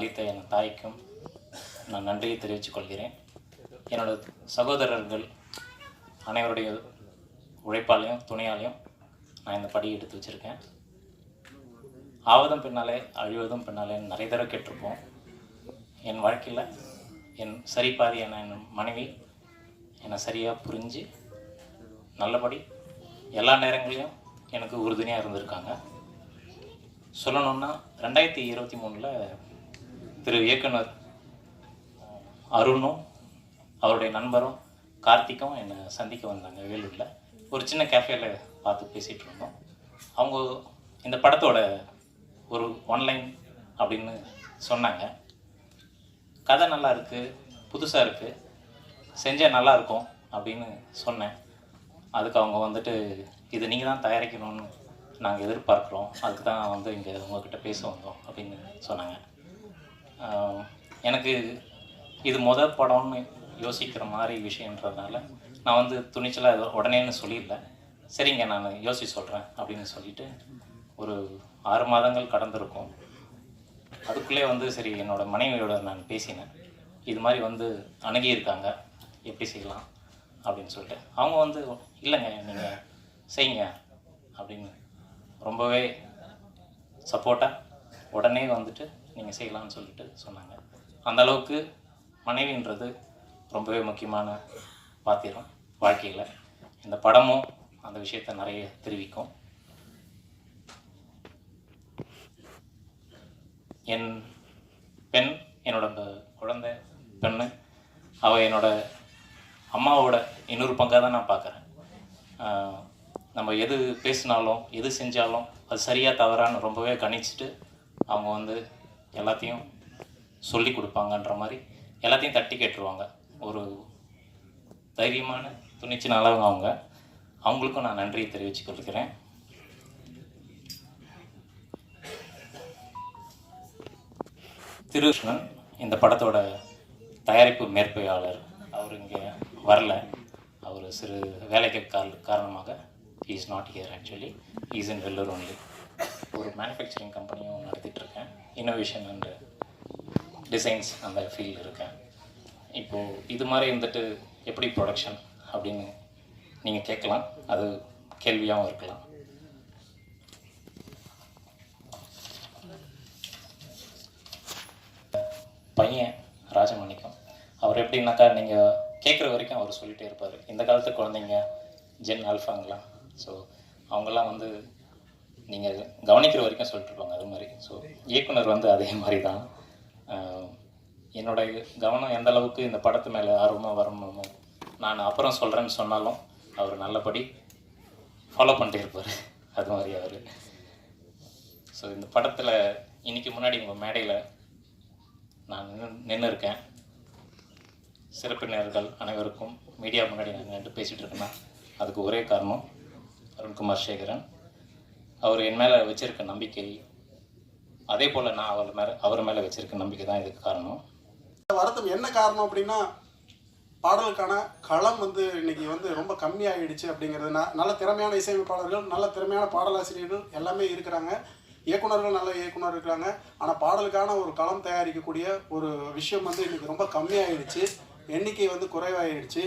அளித்த என் தாய்க்கும் நான் நன்றியை தெரிவித்துக் கொள்கிறேன். என்னோட சகோதரர்கள் அனைவருடைய உழைப்பாலையும் துணையாலையும் நான் இந்த படி எடுத்து வச்சுருக்கேன். ஆவதும் பின்னாலே அழிவதும் பின்னாலே நிறைய தடவை கேட்டிருப்போம். என் வாழ்க்கையில் என் சரிபாதியான என் மனைவி என்னை சரியாக புரிஞ்சு நல்லபடி எல்லா நேரங்களையும் எனக்கு உறுதுணையாக இருந்திருக்காங்க. சொல்லணுன்னா 2023 திரு இயக்குனர் அருணும் அவருடைய நண்பரும் கார்த்திக்கும் என்னை சந்திக்க வந்தாங்க வேலூரில். ஒரு சின்ன கேஃபேல பார்த்து பேசிகிட்டு இருந்தோம். அவங்க இந்த படத்தோட ஒரு ஒன்லைன் அப்படின்னு சொன்னாங்க. கதை நல்லா இருக்குது, புதுசாக இருக்குது, செஞ்சால் நல்லாயிருக்கும் அப்படின்னு சொன்னேன். அதுக்கு அவங்க வந்துட்டு இது நீங்கள் தான் தயாரிக்கணும்னு நாங்கள் எதிர்பார்க்குறோம், அதுக்கு தான் வந்து இங்கே உங்கள்கிட்ட பேச வந்தோம் அப்படின்னு சொன்னாங்க. எனக்கு இது படம்னு யோசிக்கிற மாதிரி விஷயன்றதுனால நான் வந்து துணிச்சலாக உடனேன்னு சொல்லிடல. சரிங்க நான் யோசிச்சு சொல்கிறேன் அப்படின்னு சொல்லிவிட்டு ஒரு 6 மாதங்கள் கடந்திருக்கும். அதுக்குள்ளே வந்து சரி என்னோடய மனைவியோட நான் பேசினேன். இது மாதிரி வந்து அணுகியிருக்காங்க, எப்படி செய்யலாம் அப்படின்னு சொல்லிட்டு அவங்க வந்து இல்லைங்க நீங்கள் செய்யுங்க அப்படின்னு ரொம்பவே சப்போர்ட்டாக உடனே வந்துட்டு நீங்கள் செய்யலாம்னு சொல்லிட்டு சொன்னாங்க. அந்தளவுக்கு மனைவின்றது ரொம்பவே முக்கியமான பாத்திரம் வாழ்க்கையில். இந்த படமும் அந்த விஷயத்தை நிறைய தெரிவிக்கும். என் பெண் என்னோட குழந்தை பெண்ணு, அவள் என்னோட அம்மாவோட இன்னொரு பங்காக தான் நான் பார்க்குறேன். நம்ம எது பேசினாலும் எது செஞ்சாலும் அது சரியாக தவறான்னு ரொம்பவே கணிச்சிட்டு அவங்க வந்து எல்லாத்தையும் சொல்லி கொடுப்பாங்கன்ற மாதிரி எல்லாத்தையும் தட்டி கேட்டுருவாங்க. ஒரு தைரியமான துணிச்சலானவங்க அவங்க. அவங்களுக்கும் நான் நன்றியை தெரிவித்துக் கொள்கிறேன். திருஷ்ணன் இந்த படத்தோட தயாரிப்பு மேற்பாளர். அவர் இங்கே வரல, அவர் சிறு வேலைக்கு காரணமாக he is not here actually, he is in Vellore only. ஒரு மேனுஃபேக்சரிங் கம்பெனியும் நடத்திட்டுருக்கேன். இன்னோவேஷன் அண்ட் டிசைன்ஸ் அந்த ஃபீல்டு இருக்கேன். இப்போது இது மாதிரி இருந்துட்டு எப்படி ப்ரொடக்ஷன் அப்படின்னு நீங்கள் கேட்கலாம், அது கேள்வியாகவும் இருக்கலாம். பையன் ராஜமாணிக்கம் அவர் எப்படின்னாக்கா நீங்கள் கேட்குற வரைக்கும் அவர் சொல்லிகிட்டே இருப்பார். இந்த காலத்து குழந்தைங்க ஜென் ஆல்ஃபாங்களா, ஸோ அவங்கெல்லாம் வந்து நீங்கள் கவனிக்கிற வரைக்கும் சொல்லிட்டுருப்பாங்க அது மாதிரி. ஸோ இயக்குனர் வந்து அதே மாதிரி தான். என்னோடய கவனம் எந்த அளவுக்கு இந்த படத்து மேலே ஆர்வமாக வரணுமோ நான் அப்புறம் சொல்கிறேன்னு சொன்னாலும் அவர் நல்லபடி ஃபாலோ பண்ணிட்டே இருப்பார். அது மாதிரி அவர். ஸோ இந்த படத்தில் இன்றைக்கி முன்னாடி உங்கள் மேடையில் நான் நின்று இருக்கேன். சிறப்பினர்கள் அனைவருக்கும் மீடியா முன்னாடி நான் நின்று பேசிகிட்டு இருக்கேன்னா அதுக்கு ஒரே காரணம் அருண்குமார் சேகரன். அவர் என் மேலே வச்சுருக்க நம்பிக்கை, அதே போல் நான் அவர் மேலே வச்சுருக்க நம்பிக்கை தான் இதுக்கு காரணம். வருத்தம் என்ன காரணம் அப்படின்னா, பாடலுக்கான களம் வந்து இன்னைக்கு வந்து ரொம்ப கம்மியாகிடுச்சு அப்படிங்கிறது. நல்ல திறமையான இசையமைப்பாளர்கள், நல்ல திறமையான பாடலாசிரியர்கள் எல்லாமே இருக்கிறாங்க, இயக்குநர்கள் நல்ல இயக்குனர் இருக்கிறாங்க. ஆனால் பாடலுக்கான ஒரு களம் தயாரிக்கக்கூடிய ஒரு விஷயம் வந்து இன்றைக்கி ரொம்ப கம்மியாகிடுச்சு, எண்ணிக்கை வந்து குறைவாகிடுச்சு.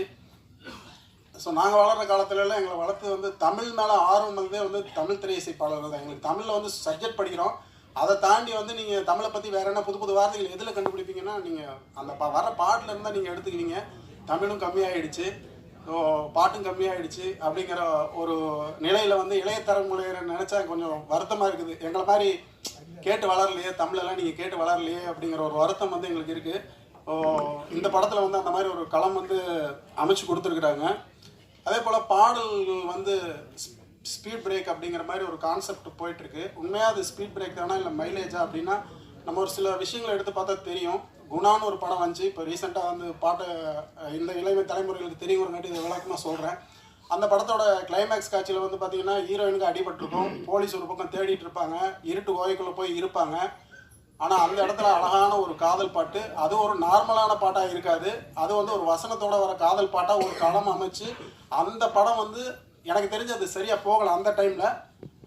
ஸோ நாங்கள் வளர்கிற காலத்துலலாம் எங்களை வளர்த்து வந்து தமிழ் மேலே ஆர்வம் வந்து தமிழ் திரை இசை பாடல்கள் தான். எங்களுக்கு தமிழில் வந்து சப்ஜெக்ட் படிக்கிறோம், அதை தாண்டி வந்து நீங்கள் தமிழை பற்றி வேறு என்ன புது புது வார்த்தைகள் எதில் கண்டுபிடிப்பீங்கன்னா நீங்கள் அந்த வர பாட்டில் இருந்தால் நீங்கள் எடுத்துக்குவீங்க. தமிழும் கம்மியாகிடுச்சு, ஸோ பாட்டும் கம்மியாகிடுச்சு அப்படிங்கிற ஒரு நிலையில் வந்து இளைய தலைமுறையை நினச்சா கொஞ்சம் வருத்தமாக இருக்குது. எங்களை மாதிரி கேட்டு வளரலையே, தமிழெல்லாம் நீங்கள் கேட்டு வளரலையே அப்படிங்கிற ஒரு வருத்தம் வந்து எங்களுக்கு இருக்குது. இந்த படத்தில் வந்து அந்த மாதிரி ஒரு களம் வந்து அமைச்சு கொடுத்துருக்குறாங்க. அதே போல் பாடல்கள் வந்து ஸ்பீட் பிரேக் அப்படிங்கிற மாதிரி ஒரு கான்செப்ட் போயிட்டுருக்கு. உண்மையாக அது ஸ்பீட் பிரேக் தானா இல்லை மைலேஜா அப்படின்னா நம்ம ஒரு சில விஷயங்களை எடுத்து பார்த்தா தெரியும். குணான்னு ஒரு படம் வந்துச்சு, இப்போ ரீசெண்டாக வந்து பாட்டை இந்த இளைய தலைமுறைகளுக்கு தெரியுங்கிறங்காட்டி இதை விளக்கமாக சொல்கிறேன். அந்த படத்தோட கிளைமேக்ஸ் காட்சியில் வந்து பார்த்திங்கன்னா ஹீரோயினுக்கு அடிபட்டிருக்கும், போலீஸ் ஒரு பக்கம் தேடிட்டு இருப்பாங்க, இருட்டு கோவைக்குள்ளே போய் இருப்பாங்க. ஆனால் அந்த இடத்துல அழகான ஒரு காதல் பாட்டு, அது ஒரு நார்மலான பாட்டாக இருக்காது, அது வந்து ஒரு வசனத்தோட வர காதல் பாட்டாக ஒரு களம் அமைச்சு அந்த படம் வந்து எனக்கு தெரிஞ்சு அது சரியாக போகலை அந்த டைமில்.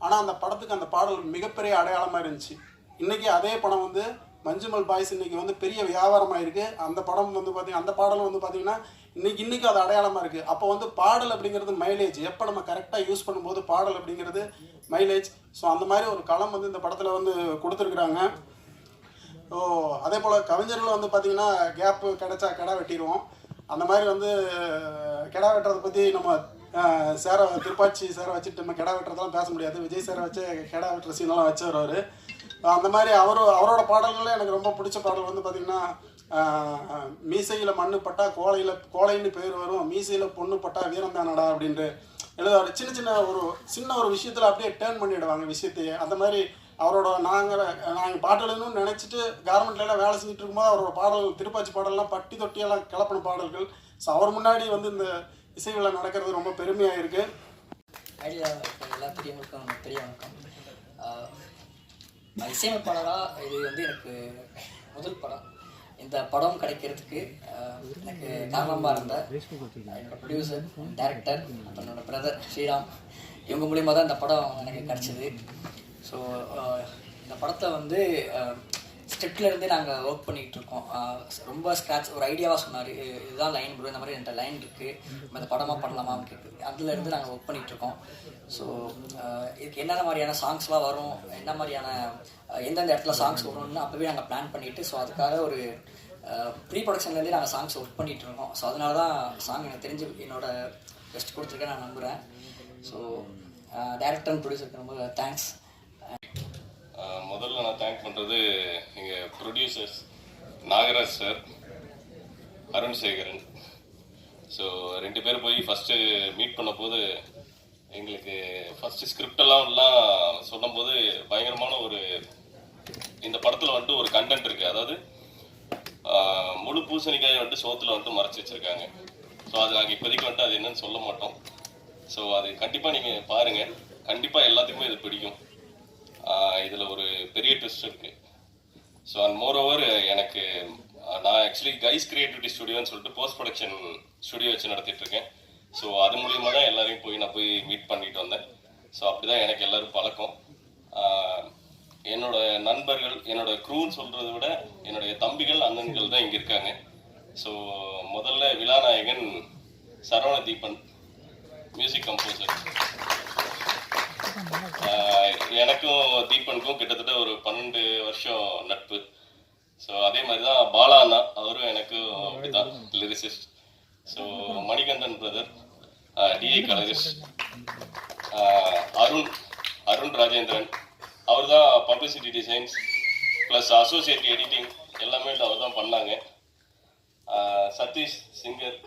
ஆனால் அந்த படத்துக்கு அந்த பாடல் மிகப்பெரிய அடையாளமாக இருந்துச்சு. இன்றைக்கி அதே படம் வந்து மஞ்சுமல் பாய்ஸ் இன்னைக்கு வந்து பெரிய வியாபாரமாக இருக்குது. அந்த படம் வந்து பார்த்திங்கன்னா அந்த பாடலும் வந்து பார்த்திங்கன்னா இன்றைக்கும் அது அடையாளமாக இருக்குது. அப்போ வந்து பாடல் அப்படிங்கிறது மைலேஜ், எப்போ நம்ம கரெக்டாக யூஸ் பண்ணும்போது பாடல் அப்படிங்கிறது மைலேஜ். ஸோ அந்த மாதிரி ஒரு களம் வந்து இந்த படத்தில் வந்து கொடுத்துருக்குறாங்க. ஸோ அதே போல் கவிஞர்களும் வந்து பார்த்திங்கன்னா கேப்பு கிடச்சா கிடா வெட்டிடுவோம். அந்த மாதிரி வந்து கிடா வெட்டுறதை பற்றி நம்ம திருப்பாச்சி சேரை வச்சுட்டு நம்ம கிடா வெட்டுறதெல்லாம் பேச முடியாது. விஜய் சேரை வச்சு கிடா வெட்டுற சீனெல்லாம் வச்சவர் அவர். அந்த மாதிரி அவரோட பாடல்களே எனக்கு ரொம்ப பிடிச்ச பாடல் வந்து பார்த்திங்கன்னா மீசையில் மண்ணு பட்டா கோலைன்னு பேர் வரும், மீசையில் பொண்ணு பட்டா வீரந்தானடா அப்படின்ட்டு எழுதுவார். சின்ன ஒரு விஷயத்தில் அப்படியே டேர்ன் பண்ணிவிடுவாங்க விஷயத்தையே. அந்த மாதிரி அவரோட நாங்கள் பாட்டு எழுதணும்னு நினச்சிட்டு கார்மெண்ட்லாம் வேலை செஞ்சுட்டு இருக்கும்போது அவரோட பாடல் திருப்பாச்சி பாடல்லாம் பட்டி தொட்டியெல்லாம் கிளப்பின பாடல்கள். ஸோ அவர் முன்னாடி வந்து இந்த இசை விழா நடக்கிறது ரொம்ப பெருமையாக இருக்குது. ஐடியா எல்லா பெரியவங்களுக்கும் பெரிய வணக்கம். இசையமைப்பாளராக இது வந்து எனக்கு முதல் படம். இந்த படம் கிடைக்கிறதுக்கு எனக்கு காரணமாக இருந்த என்னோடய ப்ரொடியூசர், டைரக்டர், அப்புறம் என்னோடய பிரதர் ஸ்ரீராம், இவங்க மூலியமாக தான் இந்த படம் எனக்கு கிடச்சிது. ஸோ இந்த படத்தை வந்து ஸ்கிரிப்ட்லேருந்தே நாங்கள் ஒர்க் பண்ணிகிட்டு இருக்கோம். ரொம்ப ஸ்க்ராட்ச் ஒரு ஐடியாவாக சொன்னார், இதுதான் லைன் ப்ரோ, இந்த மாதிரி என்கிட்ட லைன் இருக்குது, நம்ம இந்த படமாக பண்ணலாமான்னு கேட்டு அதுலேருந்து நாங்கள் ஒர்க் பண்ணிகிட்ருக்கோம். ஸோ இதுக்கு என்னென்ன மாதிரியான சாங்ஸ்லாம் வரும், என்ன மாதிரியான எந்தெந்த இடத்துல சாங்ஸ் வரும்னு அப்போவே நாங்கள் பிளான் பண்ணிவிட்டு, ஸோ அதுக்காக ஒரு ப்ரீ ப்ரொடக்ஷன்லேருந்தே நாங்கள் சாங்ஸ் ஒர்க் பண்ணிகிட்டு இருக்கோம். ஸோ அதனால தான் சாங் எனக்கு தெரிஞ்சு என்னோடய பெஸ்ட் கொடுத்துருக்கேன் நான் நம்புகிறேன். ஸோ டைரக்டர் அண்ட் ப்ரொடியூசருக்கு ரொம்ப தேங்க்ஸ். முதல்ல நான் தேங்க் பண்ணுறது எங்கள் producers Nagaraj sir, Arun Sekaran. So 2 பேர் போய் ஃபஸ்ட்டு மீட் பண்ண போது எங்களுக்கு ஃபஸ்ட்டு ஸ்கிரிப்டெல்லாம் சொல்லும்போது பயங்கரமான ஒரு இந்த படத்தில் வந்துட்டு ஒரு கண்டென்ட் இருக்குது. அதாவது முழு பூசணிக்காயை வந்துட்டு சோத்தில் வந்துட்டு மறைச்சி வச்சுருக்காங்க. ஸோ அது நாங்கள் இப்போதைக்கு வந்துட்டு அது என்னன்னு சொல்ல மாட்டோம். ஸோ அது கண்டிப்பாக நீங்கள் பாருங்கள், கண்டிப்பாக எல்லாத்துக்குமே இது பிடிக்கும். இதில் ஒரு பெரிய ட்விஸ்ட் இருக்குது. ஸோ அண்ட் மோரோவர் எனக்கு நான் ஆக்சுவலி கைஸ் கிரியேட்டிவிட்டி ஸ்டுடியோன்னு சொல்லிட்டு போஸ்ட் ப்ரொடக்ஷன் ஸ்டுடியோ வச்சு நடத்திட்டுருக்கேன். ஸோ அது மூலியமாக தான் எல்லாரையும் நான் போய் மீட் பண்ணிட்டு வந்தேன். ஸோ அப்படி தான் எனக்கு எல்லோரும் பழக்கம். என்னோடய நண்பர்கள், என்னோடய க்ரூன்னு சொல்கிறத விட என்னுடைய தம்பிகள், அண்ணன்கள் தான் இங்கே இருக்காங்க. ஸோ முதல்ல விழாநாயகன் சரவணதீபன், மியூசிக் கம்போசர். எனக்கும் தீபனுக்கும் கிட்டத்தட்ட ஒரு 12 வருஷம் நட்பு. ஸோ அதே மாதிரி தான் பாலா அண்ணா, அவரும் எனக்கும் அப்படிதான் lyricist. So Manikandan brother, DI colourist. Arun Rajendran, அவர் தான் publicity designs plus associate editing எல்லாமே அவர் தான் பண்ணாங்க. சதீஷ் சிங்கர்.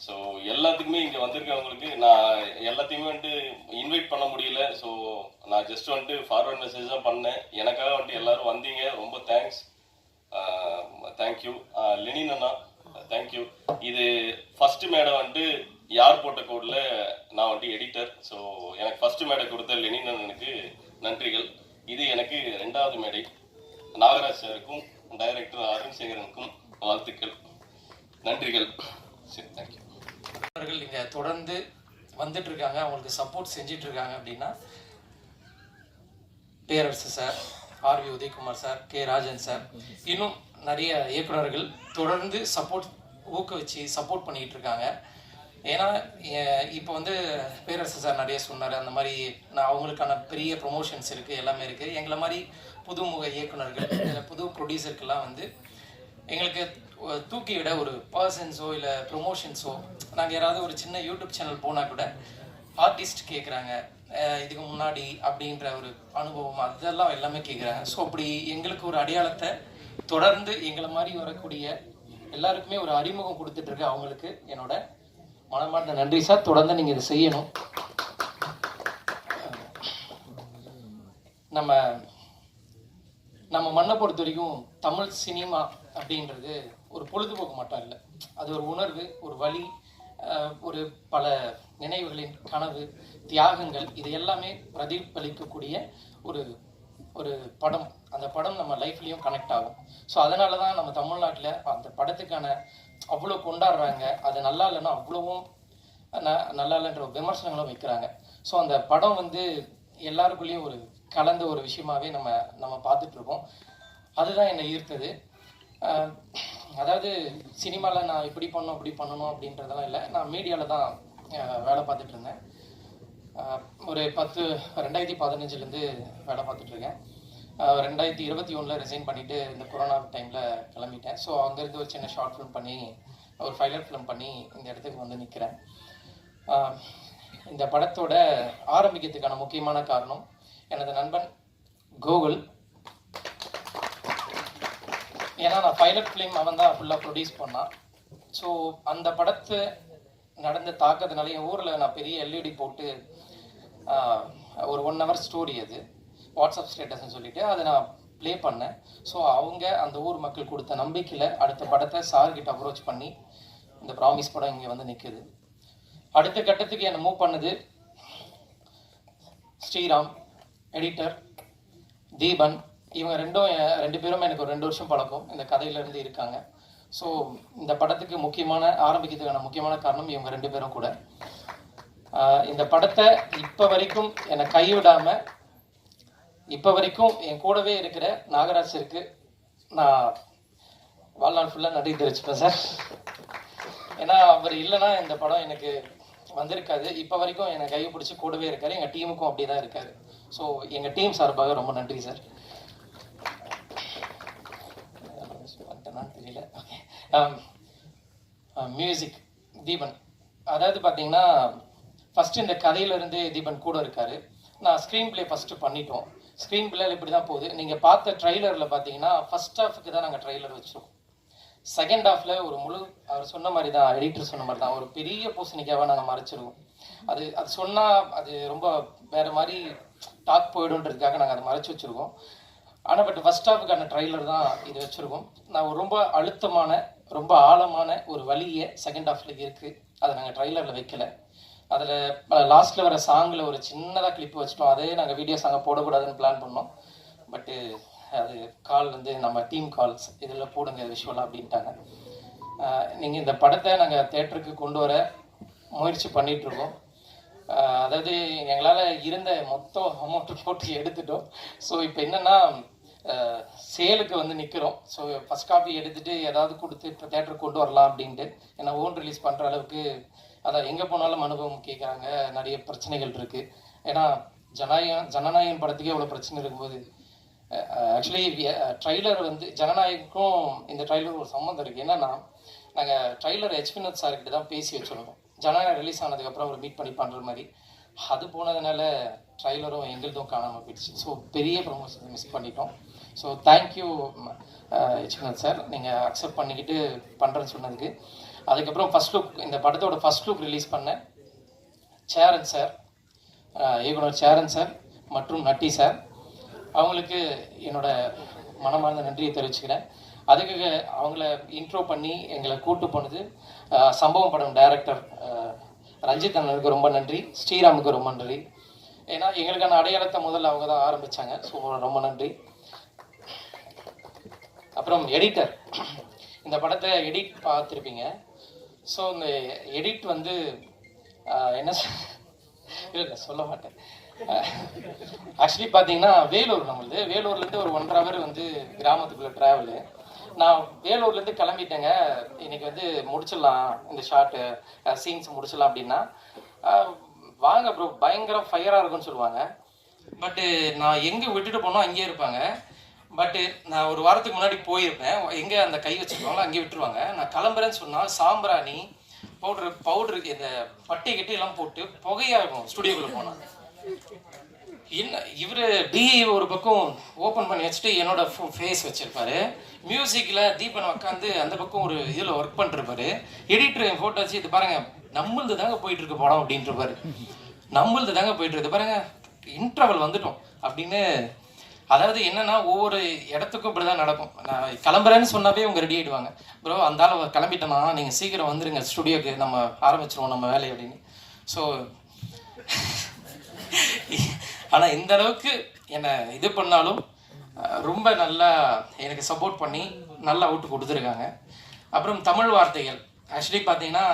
ஸோ எல்லாத்துக்குமே இங்கே வந்திருக்கவங்களுக்கு நான் எல்லாத்தையுமே வந்துட்டு இன்வைட் பண்ண முடியல. ஸோ நான் ஜஸ்ட் வந்துட்டு ஃபார்வர்ட் மெசேஜ் தான் பண்ணேன். எனக்காக வந்துட்டு எல்லோரும் வந்தீங்க, ரொம்ப தேங்க்ஸ். தேங்க்யூ. லெனின் அண்ணா, தேங்க்யூ. இது ஃபஸ்ட்டு மேடை வந்துட்டு யார் போட்ட கோடில் நான் வந்துட்டு எடிட்டர். ஸோ எனக்கு ஃபஸ்ட்டு மேடை கொடுத்த லெனின் அண்ணனுக்கு நன்றிகள். இது எனக்கு 2வது மேடை. நாகராஜ் சாருக்கும் டைரக்டர் அருண் சேகரனுக்கும் வாழ்த்துக்கள், நன்றிகள். சரி, தேங்க்யூ. அவர்கள் இங்கே தொடர்ந்து வந்துட்டு இருக்காங்க, அவங்களுக்கு சப்போர்ட் செஞ்சிட்டு இருக்காங்க அப்படின்னா Perarasu sir, RV Udhayakumar sir, K Rajan sir, இன்னும் நிறைய இயக்குநர்கள் தொடர்ந்து ஊக்குவிச்சு சப்போர்ட் பண்ணிக்கிட்டு இருக்காங்க. ஏன்னா இப்போ வந்து பேரரசு சார் நிறைய சொன்னார், அந்த மாதிரி அவங்களுக்கான பெரிய ப்ரொமோஷன்ஸ் இருக்குது, எல்லாமே இருக்குது. எங்களை மாதிரி புதுமுக இயக்குநர்கள், புது ப்ரொடியூசருக்கெல்லாம் வந்து எங்களுக்கு தூக்கி விட ஒரு பர்சன்ஸோ இல்லை ப்ரொமோஷன்ஸோ, நாங்கள் யாராவது ஒரு சின்ன யூடியூப் சேனல் போனால் கூட ஆர்டிஸ்ட் கேட்குறாங்க, இதுக்கு முன்னாடி அப்படின்ற ஒரு அனுபவம் அதெல்லாம் எல்லாமே கேட்குறாங்க. ஸோ அப்படி எங்களுக்கு ஒரு அடையாளத்தை தொடர்ந்து எங்களை மாதிரி வரக்கூடிய எல்லாருக்குமே ஒரு அறிமுகம் கொடுத்துட்ருக்கு. அவங்களுக்கு என்னோட மனமார்ந்த நன்றி சார். தொடர்ந்து நீங்கள் இதை செய்யணும். நம்ம மண்ணை பொறுத்த வரைக்கும் தமிழ் சினிமா அப்படின்றது ஒரு பொழுதுபோக்கு மட்டும் இல்லை, அது ஒரு உணர்வு, ஒரு வலி, ஒரு பல நினைவுகளின் கனவு, தியாகங்கள், இது எல்லாமே பிரதிபலிக்கக்கூடிய ஒரு ஒரு படம். அந்த படம் நம்ம லைஃப்லேயும் கனெக்ட் ஆகும். ஸோ அதனால தான் நம்ம தமிழ்நாட்டில் அந்த படத்துக்கான அவ்வளோ கொண்டாடுறாங்க. அது நல்லா இல்லைன்னா அவ்வளவும் நல்லா இல்லைன்ற விமர்சனங்களும் வைக்கிறாங்க. ஸோ அந்த படம் வந்து எல்லாருக்குள்ளேயும் ஒரு கலந்த ஒரு விஷயமாவே நம்ம பார்த்துட்ருக்கோம். அதுதான் என்னை ஈர்த்தது. அதாவது சினிமாவில் நான் இப்படி பண்ணணும் அப்படின்றதெல்லாம் இல்லை. நான் மீடியாவில் தான் வேலை பார்த்துட்டு இருந்தேன். ஒரு 2015 வேலை பார்த்துட்ருக்கேன். 2021 ரிசைன் பண்ணிவிட்டு இந்த கொரோனா டைமில் கிளம்பிட்டேன். ஸோ அங்கேருந்து ஒரு சின்ன ஷார்ட் ஃபிலிம் பண்ணி ஒரு ஃபைலர் ஃபிலிம் பண்ணி இந்த இடத்துக்கு வந்து நிற்கிறேன். இந்த படத்தோட ஆரம்பிக்கிறதுக்கான முக்கியமான காரணம் எனது நண்பன் கோகுல். ஏன்னா நான் பைலட் ஃபிலிம் அவன் தான் ஃபுல்லாக ப்ரொடியூஸ் பண்ணான். ஸோ அந்த படத்தை நடந்த தாக்கத்தினால என் ஊரில் நான் பெரிய எல்இடி போட்டு ஒரு 1 hour ஸ்டோரி, அது வாட்ஸ்அப் ஸ்டேட்டஸ்ன்னு சொல்லிட்டு அதை நான் ப்ளே பண்ணேன். ஸோ அவங்க அந்த ஊர் மக்கள் கொடுத்த நம்பிக்கையில் அடுத்த படத்தை சார்கிட்ட அப்ரோச் பண்ணி இந்த ப்ராமிஸ் படம் இங்கே வந்து நிற்குது. அடுத்த கட்டத்துக்கு என்னை மூவ் பண்ணுது ஸ்ரீராம், எடிட்டர் தீபன். இவங்க ரெண்டு பேரும் எனக்கு ஒரு 2 வருஷம் பழக்கம், இந்த கதையிலேருந்து இருக்காங்க. ஸோ இந்த படத்துக்கு ஆரம்பிக்கிறதுக்கான முக்கியமான காரணம் இவங்க 2 பேரும் கூட. இந்த படத்தை இப்போ வரைக்கும் என்னை கைவிடாமல் இப்போ வரைக்கும் என் கூடவே இருக்கிற நாகராஜருக்கு நான் வாழ்நாள் ஃபுல்லாக நன்றி தெரிவிச்சுப்பேன் சார். ஏன்னா அவர் இல்லைன்னா இந்த படம் எனக்கு வந்திருக்காது. இப்போ வரைக்கும் என்னை கையை பிடிச்சி கூடவே இருக்காரு. எங்கள் டீமுக்கும் அப்படி தான் இருக்காரு. ஸோ எங்கள் டீம் சார்பாக ரொம்ப நன்றி சார். தெரியல. மியூசிக் தீபன். அதாவது பார்த்தீங்கன்னா ஃபஸ்ட்டு இந்த கதையிலேருந்து தீபன் கூட இருக்காரு. நான் ஸ்க்ரீன் பிளே ஃபஸ்ட்டு பண்ணிட்டோம். ஸ்க்ரீன் பிளேல இப்படி தான் போகுது. நீங்கள் பார்த்த ட்ரெய்லரில் பார்த்தீங்கன்னா ஃபஸ்ட் ஹாஃபுக்கு தான் நாங்கள் ட்ரெய்லர் வச்சுருக்கோம். செகண்ட் ஹாஃபில் ஒரு அவர் சொன்ன மாதிரி தான், எடிட்டர் சொன்ன மாதிரி தான், ஒரு பெரிய பூசணிக்காவை நாங்கள் மறைச்சிருவோம். அது சொன்னால் அது ரொம்ப வேறு மாதிரி டாக் போயிடுன்றதுக்காக நாங்கள் அதை மறைச்சி வச்சுருக்கோம். ஆனால் பட் ஃபஸ்ட் ஹாஃபுக்கான ட்ரெய்லர் தான் இது வச்சுருக்கோம். நான் ரொம்ப அழுத்தமான ரொம்ப ஆழமான ஒரு வழியை செகண்ட் ஹாஃபில் இருக்குது. அதை நாங்கள் ட்ரெய்லரில் வைக்கலை. அதில் லாஸ்ட்டில் வர சாங்கில் ஒரு சின்னதாக கிளிப் வச்சிட்டோம். அதே நாங்கள் வீடியோ சாங்கை போடக்கூடாதுன்னு பிளான் பண்ணோம். பட்டு அது கால் வந்து நம்ம டீம் கால்ஸ் இதில் போடுங்க விஷுவலாக அப்படின்ட்டாங்க. நீங்கள் இந்த படத்தை நாங்கள் தேட்டருக்கு கொண்டு வர முயற்சி பண்ணிகிட்ருக்கோம். அதாவது எங்களால் இருந்த மொத்த அமௌண்ட்டு போட்டு எடுத்துட்டோம். ஸோ இப்போ என்னென்னா சேலுக்கு வந்து நிற்கிறோம். ஸோ ஃபஸ்ட் காப்பி எடுத்துகிட்டு ஏதாவது கொடுத்து இப்போ தேட்டருக்கு கொண்டு வரலாம் அப்படின்ட்டு. ஏன்னா ஓன் ரிலீஸ் பண்ணுற அளவுக்கு அதான் எங்கே போனாலும் அனுபவம் கேட்குறாங்க. நிறைய பிரச்சனைகள் இருக்குது. ஏன்னா ஜனநாயகன் படத்துக்கே அவ்வளோ பிரச்சனை இருக்கும்போது ஆக்சுவலி ட்ரைலர் வந்து ஜனநாயகம் இந்த ட்ரைலர் ஒரு சம்மந்தம் இருக்குது. என்னன்னா நாங்கள் ட்ரைலர் வினோத் சார்கிட்ட தான் பேசி வச்சுருக்கோம். ஜனநாயகம் ரிலீஸ் ஆனதுக்கப்புறம் ஒரு மீட் பண்ணி பண்ணுற மாதிரி. அது போனதுனால ட்ரைலரும் எங்களுதும் காணாமல் போயிடுச்சு. ஸோ பெரிய ப்ரொமோஷன் மிஸ் பண்ணிட்டோம். ஸோ தேங்க்யூ வினோத் சார், நீங்கள் அக்செப்ட் பண்ணிக்கிட்டு பண்ணுறேன்னு சொன்னதுக்கு. அதுக்கப்புறம் ஃபஸ்ட் லுக், இந்த படத்தோட ஃபஸ்ட் லுக் ரிலீஸ் பண்ண சேரன் சார், இயக்குனர் சேரன் சார் மற்றும் நட்டி சார், அவங்களுக்கு என்னோட மனமார்ந்த நன்றியை தெரிவிச்சுக்கிறேன். அதுக்கு அவங்கள இன்ட்ரோ பண்ணி எங்களை கூட்டு போனது சம்பவம் படம் டைரக்டர் ரஞ்சித் அண்ணனுக்கு ரொம்ப நன்றி, ஸ்ரீராமுக்கு ரொம்ப நன்றி. ஏன்னா எங்களுக்கான அடையாளத்தை முதல்ல அவங்க தான் ஆரம்பித்தாங்க. ஸோ ரொம்ப நன்றி. அப்புறம் எடிட்டர், இந்த படத்தை எடிட் பார்த்துருப்பீங்க. ஸோ இந்த எடிட் வந்து என்ன இல்லை சொல்ல மாட்டேன். ஆக்சுவலி பார்த்தீங்கன்னா வேலூர், நம்மளுது வேலூர்லேருந்து ஒரு 1.5 hour வந்து கிராமத்துக்குள்ளே ட்ராவலு. நான் வேலூர்லேருந்து கிளம்பிட்டேங்க. இன்னைக்கு வந்து முடிச்சிடலாம், இந்த ஷார்ட்டு சீன்ஸ் முடிச்சிடலாம் அப்படின்னா, வாங்க ப்ரோ பயங்கர ஃபயராக இருக்குன்னு சொல்லுவாங்க. பட்டு நான் எங்கே விட்டுட்டு போனோம் அங்கேயே இருப்பாங்க. பட்டு நான் ஒரு வாரத்துக்கு முன்னாடி போயிருப்பேன். எங்கே அந்த கை வச்சுருவாங்களோ அங்கேயே விட்டுருவாங்க. நான் கிளம்புறேன்னு சொன்னால் சாம்பிராணி பவுட்ரு இந்த பட்டை கட்டி எல்லாம் போட்டு புகையாக இருக்கும் ஸ்டுடியோக்குள்ளே போனாங்க. என்ன இவர் டிஐ ஒரு பக்கம் ஓப்பன் பண்ணி வச்சுட்டு என்னோட ஃபேஸ் வச்சுருப்பாரு. மியூசிக்கில் தீபன் உட்காந்து அந்த பக்கம் ஒரு இதில் ஒர்க் பண்ணிருப்பாரு. எடிட்டர் என் ஃபோட்டோ வச்சு இது பாருங்கள் நம்மளது தாங்க போயிட்டுருக்கு படம் அப்படின்ட்டுருப்பாரு. நம்மளது தாங்க போயிட்டுருக்கு பாருங்க, இன்டர்வல் வந்துட்டோம் அப்படின்னு. அதாவது என்னன்னா ஒவ்வொரு இடத்துக்கும் இப்படி தான் நடக்கும். நான் கிளம்புறேன்னு சொன்னாவே அவங்க ரெடி ஆகிடுவாங்க. ப்ரோ அந்த ஆள் கிளம்பிட்டேன்னா நீங்கள் சீக்கிரம் வந்துடுங்க ஸ்டுடியோக்கு, நம்ம ஆரம்பிச்சிருவோம் நம்ம வேலையை அப்படின்னு. ஸோ ஆனால் இந்த அளவுக்கு என்னை இது பண்ணாலும் ரொம்ப நல்லா எனக்கு சப்போர்ட் பண்ணி நல்லா அவுட்டு கொடுத்துருக்காங்க. அப்புறம் தமிழ் வார்த்தைகள், ஆக்சுவலி பார்த்தீங்கன்னா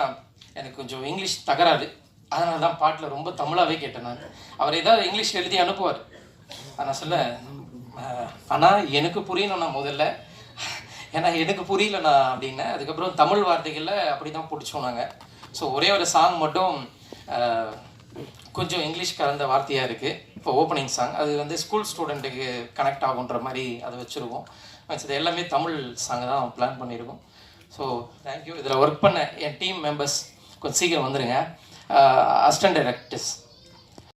எனக்கு கொஞ்சம் இங்கிலீஷ் தகராறு, அதனால தான் பாட்டில் ரொம்ப தமிழாகவே கேட்டேன் நான். அவர் ஏதாவது இங்கிலீஷ் எழுதி அனுப்புவார். நான் சொல்ல ஆனால் எனக்கு புரியணும்னா முதல்ல, ஏன்னா எனக்கு புரியலண்ணா அப்படின்னேன். அதுக்கப்புறம் தமிழ் வார்த்தைகளில் அப்படி தான் பிடிச்சோம் நாங்கள். ஸோ ஒரே ஒரு சாங் மட்டும் கொஞ்சம் இங்கிலீஷ் கலந்த வார்த்தையாக இருக்குது. இப்போ ஓப்பனிங் சாங் அது வந்து ஸ்கூல் ஸ்டூடெண்ட்டுக்கு கனெக்ட் ஆகுன்ற மாதிரி அதை வச்சுருக்கோம். இது எல்லாமே தமிழ் சாங் தான் பிளான் பண்ணியிருக்கோம். So thank you. இதில் ஒர்க் பண்ண என் டீம் மெம்பர்ஸ் கொஞ்சம் சீக்கிரம் வந்துடுங்க. Assistant directors